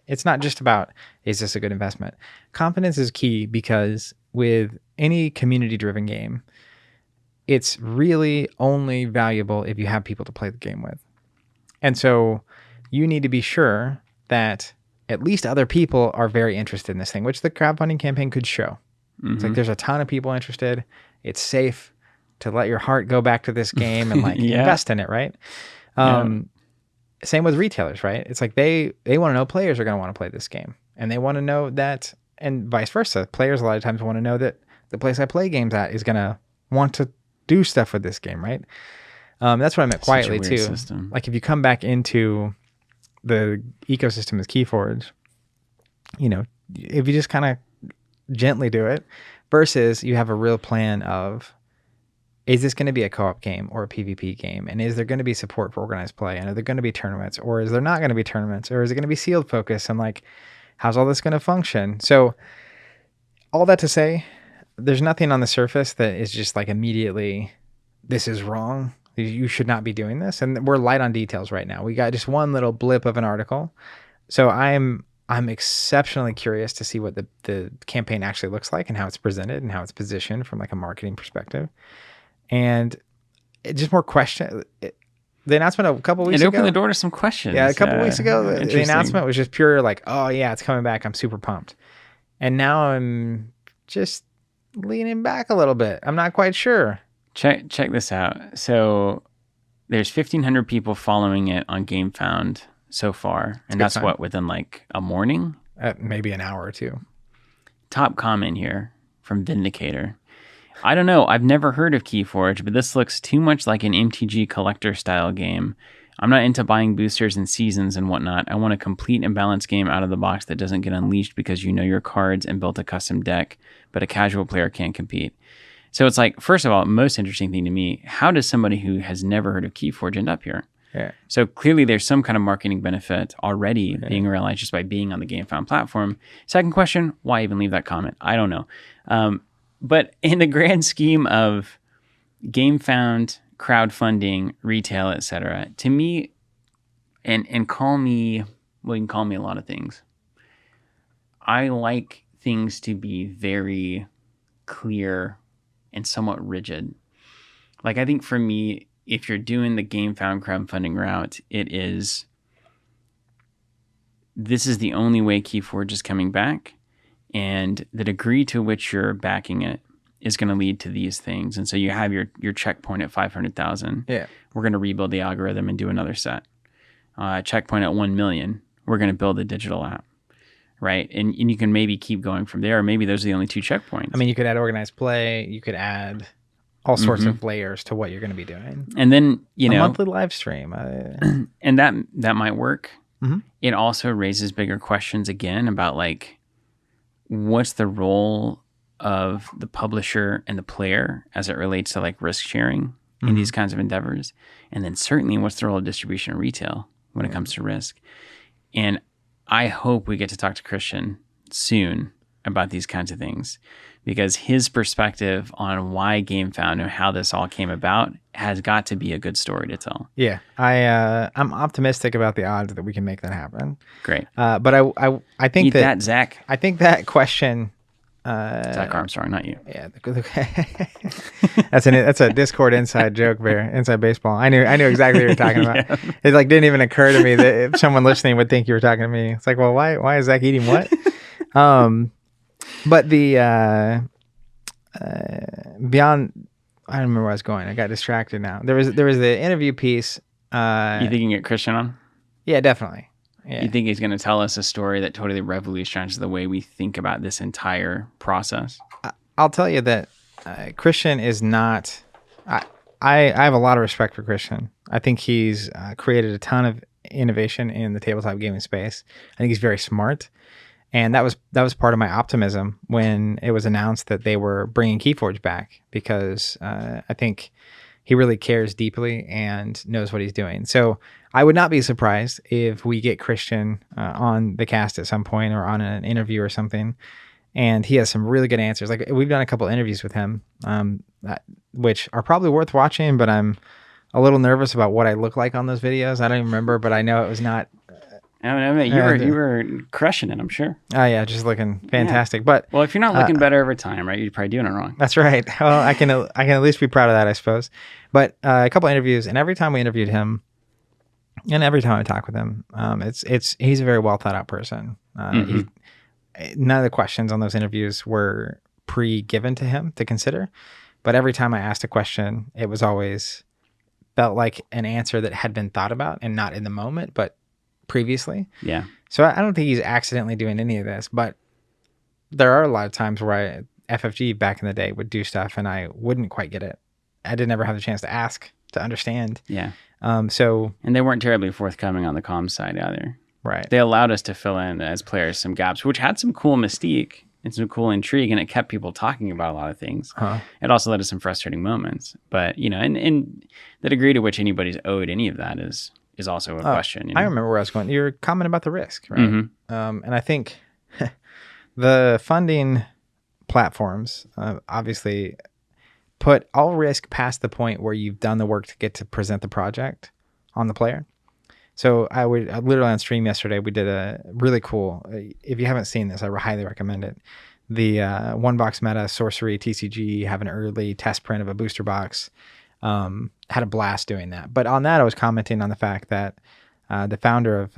It's not just about, is this a good investment? Confidence is key because with any community-driven game, it's really only valuable if you have people to play the game with. And so you need to be sure that at least other people are very interested in this thing, which the crowdfunding campaign could show. Mm-hmm. It's like there's a ton of people interested. It's safe to let your heart go back to this game and like invest in it, right? Same with retailers, right? It's like they want to know players are going to want to play this game. And they want to know that, and vice versa. Players a lot of times want to know that the place I play games at is going to want to do stuff with this game, right? That's what I meant quietly too. System. Like if you come back into the ecosystem as KeyForge, if you just kind of gently do it versus you have a real plan of, is this going to be a co-op game or a PvP game? And is there going to be support for organized play? And are there going to be tournaments, or is there not going to be tournaments, or is it going to be sealed focus? And like, how's all this going to function? So all that to say, there's nothing on the surface that is just like immediately, this is wrong. You should not be doing this. And we're light on details right now. We got just one little blip of an article. So I'm exceptionally curious to see what the campaign actually looks like and how it's presented and how it's positioned from like a marketing perspective. And just more question. The announcement a couple weeks ago. It opened the door to some questions. Yeah, a couple weeks ago, the announcement was just pure like, oh yeah, it's coming back. I'm super pumped. And now I'm just leaning back a little bit. I'm not quite sure. Check this out. So there's 1,500 people following it on GameFound so far. And that's what, within like a morning? Maybe an hour or two. Top comment here from Vindicator. I don't know. I've never heard of KeyForge, but this looks too much like an MTG collector style game. I'm not into buying boosters and seasons and whatnot. I want a complete and balanced game out of the box that doesn't get unleashed because you know your cards and built a custom deck, but a casual player can't compete. So it's like, first of all, most interesting thing to me, how does somebody who has never heard of KeyForge end up here? Yeah. So clearly there's some kind of marketing benefit already being realized just by being on the GameFound platform. Second question, why even leave that comment? I don't know. But in the grand scheme of GameFound, crowdfunding, retail, etc., to me, and call me, well, you can call me a lot of things. I like things to be very clear and somewhat rigid. Like, I think for me, if you're doing the GameFound crowdfunding route, this is the only way KeyForge is coming back, and the degree to which you're backing it is going to lead to these things. And so you have your checkpoint at 500,000. Yeah. We're going to rebuild the algorithm and do another set. Checkpoint at 1 million. We're going to build a digital app. Right. And you can maybe keep going from there. Or maybe those are the only 2 checkpoints. I mean, you could add organized play. You could add all sorts of layers to what you're going to be doing. And then, a monthly live stream. And that might work. Mm-hmm. It also raises bigger questions again about, like, what's the role of the publisher and the player as it relates to, like, risk sharing in these kinds of endeavors. And then certainly what's the role of distribution and retail when it comes to risk. And I hope we get to talk to Christian soon about these kinds of things, because his perspective on why GameFound and how this all came about has got to be a good story to tell. Yeah, I'm optimistic about the odds that we can make that happen. Great. But I think Eat that, Zach. I think that question. Zach Armstrong, not you. Yeah, that's a Discord inside joke, Bear. Inside baseball. I knew exactly what you're talking about. Yeah. It like didn't even occur to me that if someone listening would think you were talking to me. It's like, well, why is Zach eating what? But the beyond, I don't remember where I was going. I got distracted now. There was the interview piece. You think you can get Christian on? Yeah, definitely. Yeah. You think he's going to tell us a story that totally revolutionizes the way we think about this entire process? I'll tell you that Christian is not... I have a lot of respect for Christian. I think he's created a ton of innovation in the tabletop gaming space. I think he's very smart. And that was part of my optimism when it was announced that they were bringing KeyForge back, because I think he really cares deeply and knows what he's doing. So I would not be surprised if we get Christian on the cast at some point or on an interview or something, and he has some really good answers. Like, we've done a couple interviews with him, which are probably worth watching, but I'm a little nervous about what I look like on those videos. I don't even remember, but I know it was not... I mean, you were crushing it, I'm sure. Oh yeah, just looking fantastic. Yeah. But well, if you're not looking better over time, right, you're probably doing it wrong. That's right. Well, I can at least be proud of that, I suppose. But a couple of interviews, and every time we interviewed him, and every time I talk with him, he's a very well thought out person. None of the questions on those interviews were pre-given to him to consider, but every time I asked a question, it was always felt like an answer that had been thought about and not in the moment, but previously. Yeah. So I don't think he's accidentally doing any of this, but there are a lot of times where FFG back in the day would do stuff and I wouldn't quite get it. I didn't ever have the chance to ask, to understand. Yeah. And they weren't terribly forthcoming on the comms side either. Right. They allowed us to fill in as players some gaps, which had some cool mystique and some cool intrigue, and it kept people talking about a lot of things. It also led to some frustrating moments, but and the degree to which anybody's owed any of that is also a question. I remember where I was going. You're commenting about the risk, right? Mm-hmm. And I think the funding platforms obviously put all risk past the point where you've done the work to get to present the project on the player. So I literally on stream yesterday, we did a really cool, if you haven't seen this, I highly recommend it. The One Box Meta Sorcery TCG have an early test print of a booster box. Had a blast doing that. But on that, I was commenting on the fact that the founder of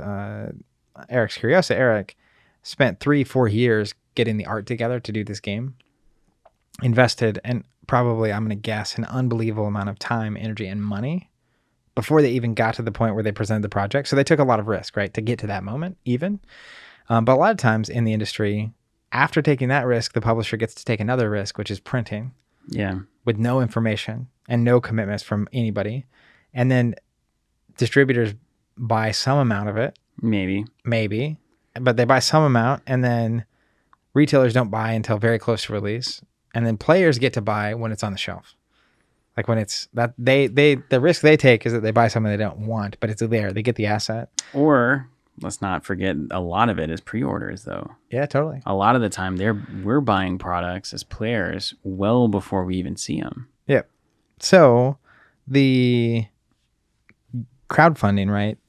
Eric's Curiosa, Eric, spent 3-4 years getting the art together to do this game. Invested, and probably, I'm going to guess, an unbelievable amount of time, energy, and money before they even got to the point where they presented the project. So they took a lot of risk, right, to get to that moment even. But a lot of times in the industry, after taking that risk, the publisher gets to take another risk, which is printing. Yeah. with no information and no commitments from anybody. And then distributors buy some amount of it. Maybe. But they buy some amount, and then retailers don't buy until very close to release. And then players get to buy when it's on the shelf. Like when it's that the risk they take is that they buy something they don't want, but it's there. They get the asset. Or let's not forget, a lot of it is pre-orders, though. Yeah, totally. A lot of the time, we're buying products as players well before we even see them. Yep. So the crowdfunding, right?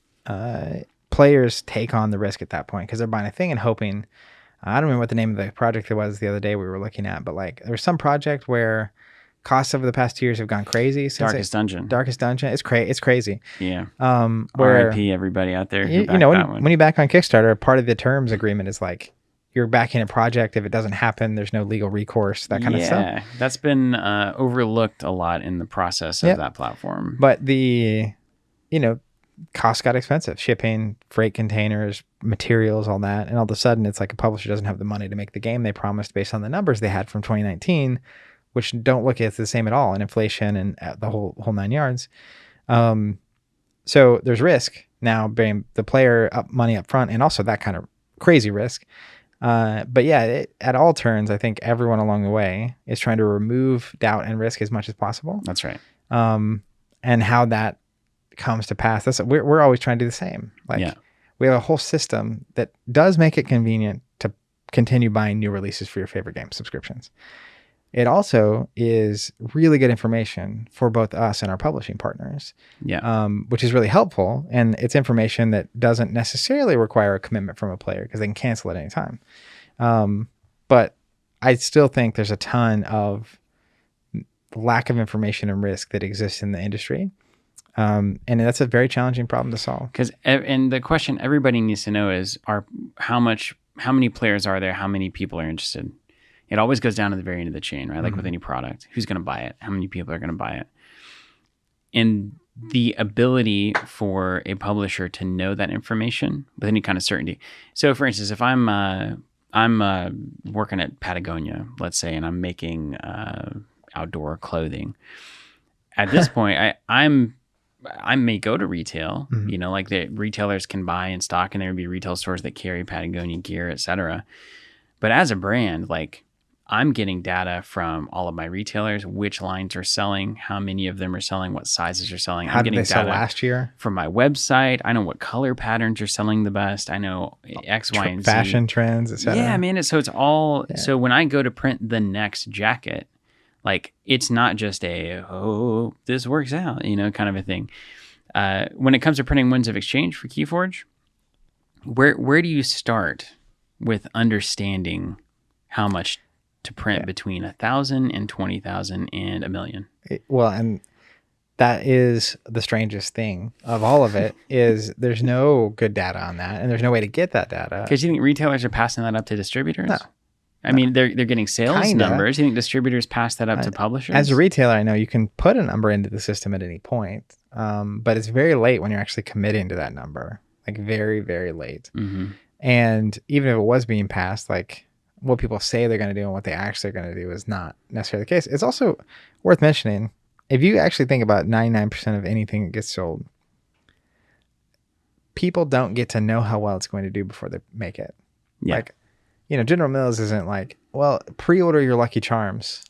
Players take on the risk at that point because they're buying a thing and hoping. I don't remember what the name of the project was the other day we were looking at, but like there was some project where costs over the past 2 years have gone crazy. Darkest Dungeon. It's crazy. Yeah. Where RIP everybody out there. You know, when you back on Kickstarter, part of the terms agreement is like you're backing a project. If it doesn't happen, there's no legal recourse, that kind of stuff. Yeah, that's been overlooked a lot in the process of that platform. But costs got expensive. Shipping, freight containers, materials, all that. And all of a sudden, it's like a publisher doesn't have the money to make the game they promised based on the numbers they had from 2019, which don't look at the same at all, and inflation and the whole 9 yards. So there's risk now, being the player money up front, and also that kind of crazy risk. But yeah, at all turns, I think everyone along the way is trying to remove doubt and risk as much as possible. That's right. And how that comes to pass, we're always trying to do the same. We have a whole system that does make it convenient to continue buying new releases for your favorite game subscriptions. It also is really good information for both us and our publishing partners, which is really helpful. And it's information that doesn't necessarily require a commitment from a player because they can cancel at any time. But I still think there's a ton of lack of information and risk that exists in the industry. And that's a very challenging problem to solve. And the question everybody needs to know is, how many players are there? How many people are interested? It always goes down to the very end of the chain, right? Like with any product, who's going to buy it? How many people are going to buy it? And the ability for a publisher to know that information with any kind of certainty. So for instance, if I'm working at Patagonia, let's say, and I'm making outdoor clothing, at this point, I may go to retail, like the retailers can buy in stock, and there would be retail stores that carry Patagonia gear, etc. But as a brand, like, I'm getting data from all of my retailers, which lines are selling, how many of them are selling, what sizes are selling. How did they sell last year? From my website. I know what color patterns are selling the best. I know X, Y, and Z. Fashion trends, etc. Yeah, man. So it's all. Yeah. So when I go to print the next jacket, like, it's not just this works out, kind of a thing. When it comes to printing Winds of Exchange for KeyForge, where do you start with understanding how much to print between 1,000 and 20,000 and 1 million? Well, and that is the strangest thing of all of it is there's no good data on that, and there's no way to get that data. Because you think retailers are passing that up to distributors? No. I mean, they're getting sales numbers. You think distributors pass that up to publishers? As a retailer, I know you can put a number into the system at any point, but it's very late when you're actually committing to that number, like very, very late. Mm-hmm. And even if it was being passed, like what people say they're going to do and what they actually are going to do is not necessarily the case. It's also worth mentioning, if you actually think about 99% of anything that gets sold, people don't get to know how well it's going to do before they make it. Yeah. Like, General Mills isn't like, well, pre-order your Lucky Charms.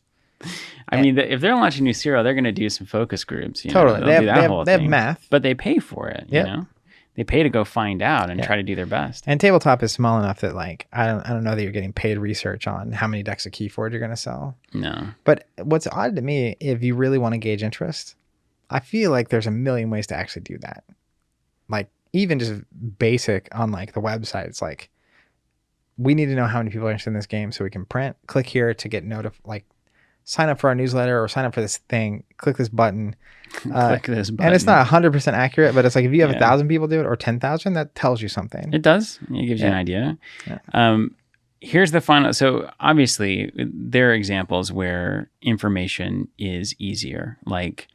I mean, if they're launching new cereal, they're going to do some focus groups. Totally. They have math. But they pay for it, you know? They pay to go find out and try to do their best. And tabletop is small enough that, like, I don't know that you're getting paid research on how many decks of KeyForge you're going to sell. No. But what's odd to me, if you really want to gauge interest, I feel like there's a million ways to actually do that. Like, even just basic on, like, the website, it's like, we need to know how many people are interested in this game so we can print. Click here to get sign up for our newsletter or sign up for this thing. Click this button. Click this button. And it's not 100% accurate, but it's like if you have 1,000 people do it or 10,000, that tells you something. It does. It gives you an idea. Yeah. Here's the final. So obviously there are examples where information is easier, like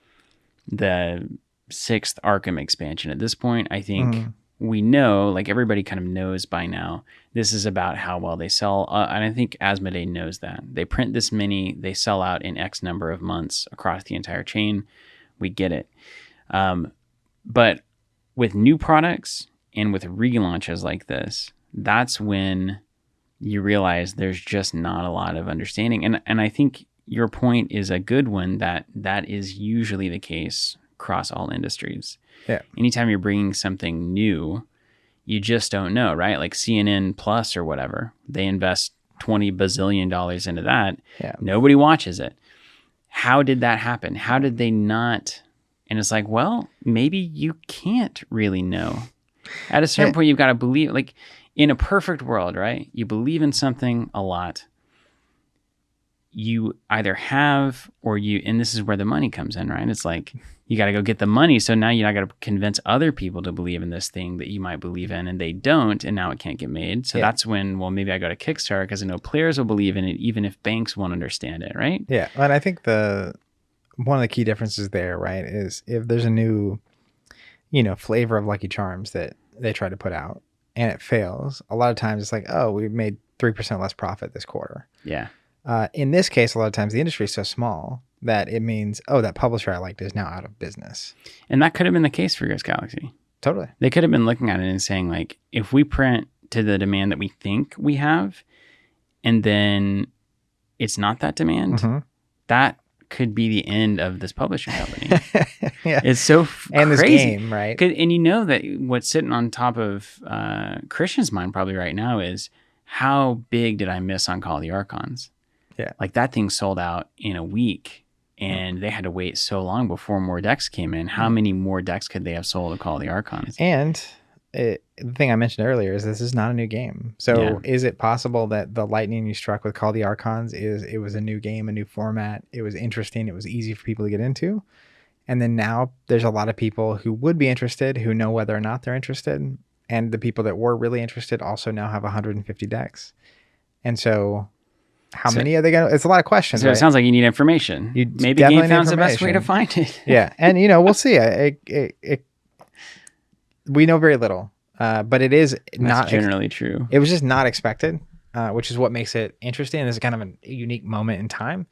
the 6th Arkham expansion. At this point, I think we know, like everybody kind of knows by now, this is about how well they sell. And I think Asmodee knows that. They print this many, they sell out in X number of months across the entire chain. We get it. But with new products and with relaunches like this, that's when you realize there's just not a lot of understanding. And I think your point is a good one, that is usually the case across all industries. Yeah. Anytime you're bringing something new, you just don't know, right? Like CNN Plus or whatever, they invest $20 bazillion into that. Yeah. Nobody watches it. How did that happen? How did they not? And it's like, well, maybe you can't really know. At a certain point, you've got to believe, like in a perfect world, right? You believe in something a lot. You either have or you, and this is where the money comes in, right? It's like, you got to go get the money. So now you got to convince other people to believe in this thing that you might believe in, and they don't, and now it can't get made. So that's when, well, maybe I go to Kickstarter because I know players will believe in it, even if banks won't understand it, right? Yeah. And I think one of the key differences there, right, is if there's a new, flavor of Lucky Charms that they try to put out and it fails, a lot of times it's like, oh, we made 3% less profit this quarter. Yeah. In this case, a lot of times the industry is so small that it means, oh, that publisher I liked is now out of business. And that could have been the case for Ghost Galaxy. Totally. They could have been looking at it and saying, like, if we print to the demand that we think we have, and then it's not that demand, that could be the end of this publishing company. Yeah. It's so and crazy. This game, right? And you know that what's sitting on top of Christian's mind probably right now is, how big did I miss on Call of the Archons? Yeah. Like that thing sold out in a week, and they had to wait so long before more decks came in. How many more decks could they have sold to Call of the Archons? And the thing I mentioned earlier is this is not a new game. So is it possible that the lightning you struck with Call of the Archons it was a new game, a new format? It was interesting. It was easy for people to get into. And then now there's a lot of people who would be interested, who know whether or not they're interested. And the people that were really interested also now have 150 decks. And so how many are they going to? It's a lot of questions. So right? It sounds like you need information. Maybe GameFound's the best way to find it. Yeah. And, we'll see. We know very little, but it is not generally true. It was just not expected, which is what makes it interesting. This is kind of a unique moment in time.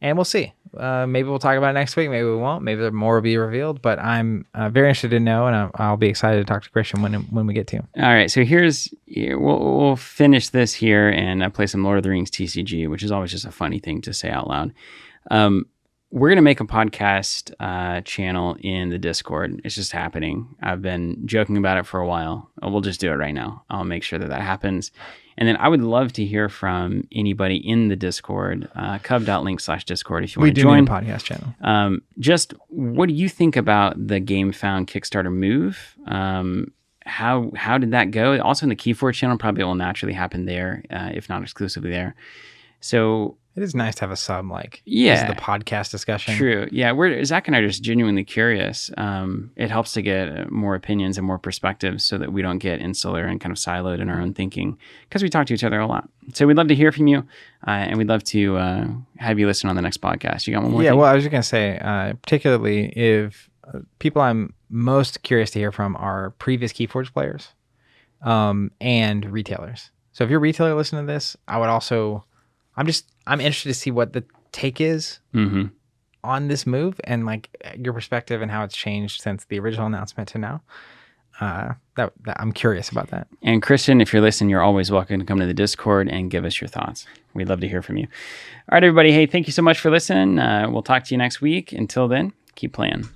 And we'll see. Maybe we'll talk about it next week. Maybe we won't. Maybe more will be revealed. But I'm very interested to know, and I'll be excited to talk to Christian when we get to. All right. So we'll finish this here and play some Lord of the Rings TCG, which is always just a funny thing to say out loud. We're going to make a podcast channel in the Discord. It's just happening. I've been joking about it for a while. We'll just do it right now. I'll make sure that happens. And then I would love to hear from anybody in the Discord, cub.link/Discord if you want to join. We do need a podcast channel. Just what do you think about the GameFound Kickstarter move? How did that go? Also in the KeyForge channel, probably will naturally happen there, if not exclusively there. So it is nice to have a sub this is the podcast discussion. True. Yeah. Zach and I are just genuinely curious. It helps to get more opinions and more perspectives so that we don't get insular and kind of siloed in our own thinking, because we talk to each other a lot. So we'd love to hear from you, and we'd love to have you listen on the next podcast. You got one more thing? Well, I was just going to say, particularly if people I'm most curious to hear from are previous KeyForge players and retailers. So if you're a retailer listening to this, I would also... I'm interested to see what the take is on this move and your perspective and how it's changed since the original announcement to now. That I'm curious about that. And Christian, if you're listening, you're always welcome to come to the Discord and give us your thoughts. We'd love to hear from you. All right, everybody. Hey, thank you so much for listening. We'll talk to you next week. Until then, keep playing.